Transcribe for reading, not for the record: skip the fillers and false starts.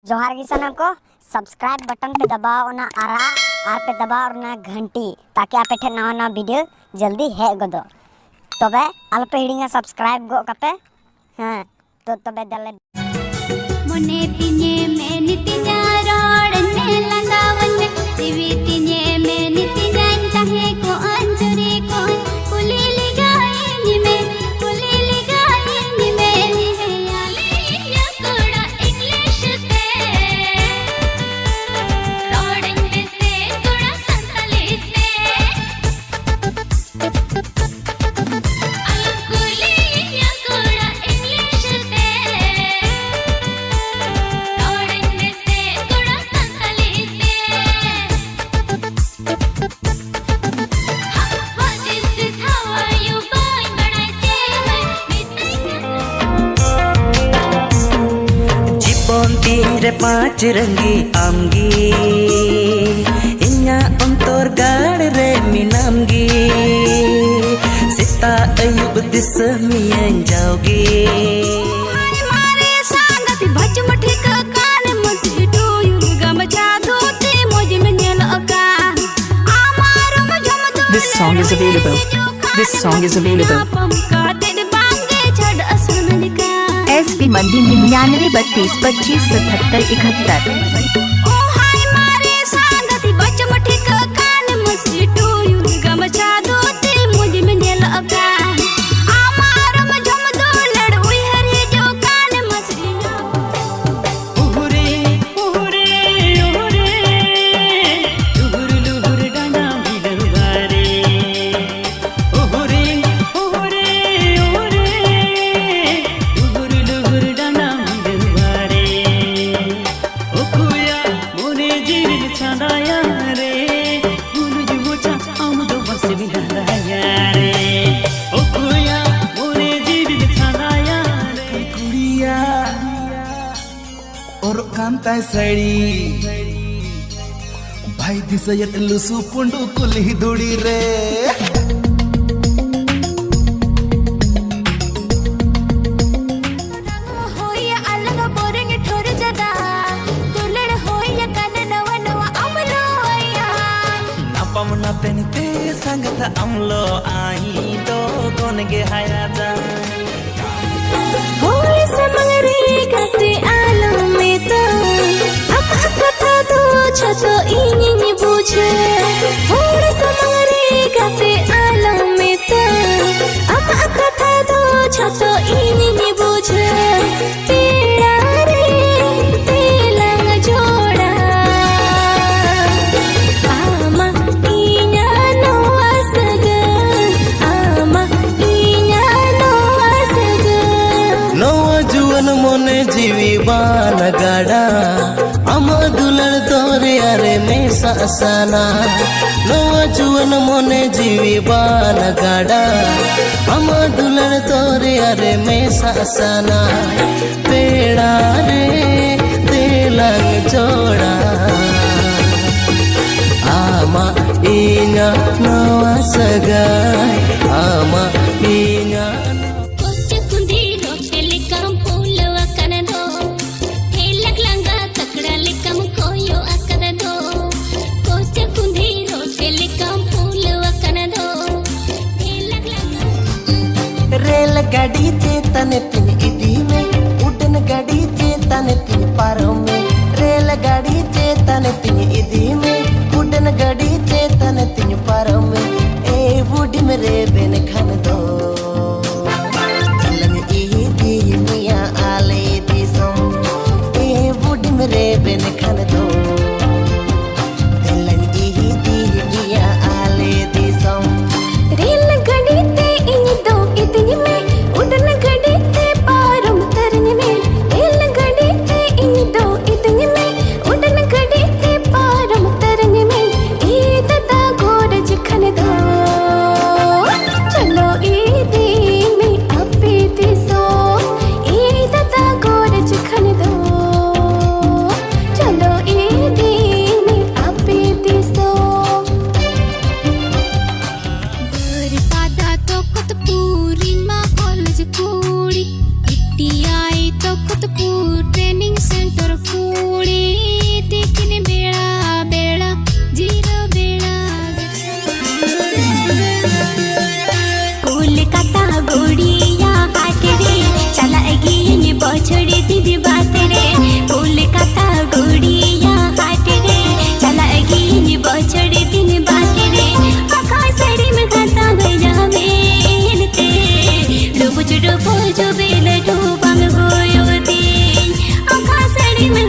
जोहार गी सानम को सब्सक्राइब बटन पे दबाओ ना आरा आर पे दबाओ ना घंटी ताकि आपे ठे नवा नवा वीडियो जल्दी हेज गदो तबे आलपे हिड़िंगा सब्सक्राइब गो कापे हां तो तबे दले मोने तिने मेनि तिना रोड़ने लगावन दिवी तिने मेनि तिना चाहे को अंजरी को कुलीली गायनी में या कोड़ा इंग्लिश से रोड़ने से कोड़ा संतली से अलकुली या कोड़ा इंग्लिश से रोड़ने से कोड़ा संतली से What is this? How are you going? But I say जीवन तीरे पाँच रंगी आमगी इन्या अंतर गाड़ रे मिनामगी सिता अयुब दिस मियन जाओगी मारे सांगति भज मठे का कान मसी टू यू गम जादू ते मोज में नेल अका आमारो मजम दो This song is available. This song is available. पम का तेरे बांगे छड़ असुर का SP मंडी 9932257771। ओ हाय मारे सांगति भज मठे का कान मसी टू यू गम जादू ते मोज में नेल अका आमारो मजम दो लड़ उई हरे जो कान मसी उहुरे उहुरे उहुरे लुहुर लुहुर डाना मिलवारे उहुरे उहुरे उहुरे लुहुर लुहुर डाना मिलवारे ओकुया मोने जीवन छाड़ाया रे मुनुज मोचा आमुदो बस बिनाया रे ओकुया मोने जीवन छाड़ाया रे कुड़िया और कांताय साड़ी भाई दिसयत लुसु पुंडू कुली दुड़ी रे होया अलग बोरेंग ठोर जदा दुलड़ होया कन नवा नवा अमलो होया नापम ना पेनते संगत अमलो आई दो कोन गे हायादा होय समंगरी कते आलो में तो अब कथा तो छतो इनी बुझे होय समंगरी कते आलो में तो अब कथा तो छतो इनी बुझे तेरा रे तेलंग जोड़ा आमा इnya no asga ama inya no asga नवा जुवन मोने जीवी बान गाड़ा अम दुलर तोरे अरे में सासना नवा जुवन मोने जीवी बान गाड़ा अम दुलर तोरे अरे में सासना पेड़ा रे तेलंग जोड़ा आमा इnya नवा सगाई आमा इnya कोचे कुंदी रोटे लिकम फूलवा कन दो हे लगलंगा तकड़ा लिकम कोयो अकद दो कोचे कुंदी रोटे लिकम फूलवा कन दो हे लगलंगा रेलगाड़ी चेतन पिन इदी में उड़न गाड़ी चेतन पिन पारों में रेलगाड़ी चेतन पिन इदी में उड़न गाड़ी चेतन पिन पारों में ए बूढ़ी मेरे बेन खन दो चलन इदी मिया आले दिसम ए बूढ़ी मेरे बेन खन दो चलन इदी मिया आले दिसम रेल गड़ी ते इन दो इतनी में उड़न गड़ी ते पारम तरन में रेल गड़ी ते इन दो इतनी में उड़न गड़ी ते पारम तरन में ई ददा गोरज खन दो चलो ईदी में अपे दिसो ई ददा गोरज खन दो चलो ई बछड़ी दिन बात रे कोलकाता गोड़िया हाट रे चला गिनी बछड़ी दिन बात रे आखा साड़ी में खाता भैया मेनते डुबुच डुबुच बेल डूबम गोयो दे आखा साड़ी में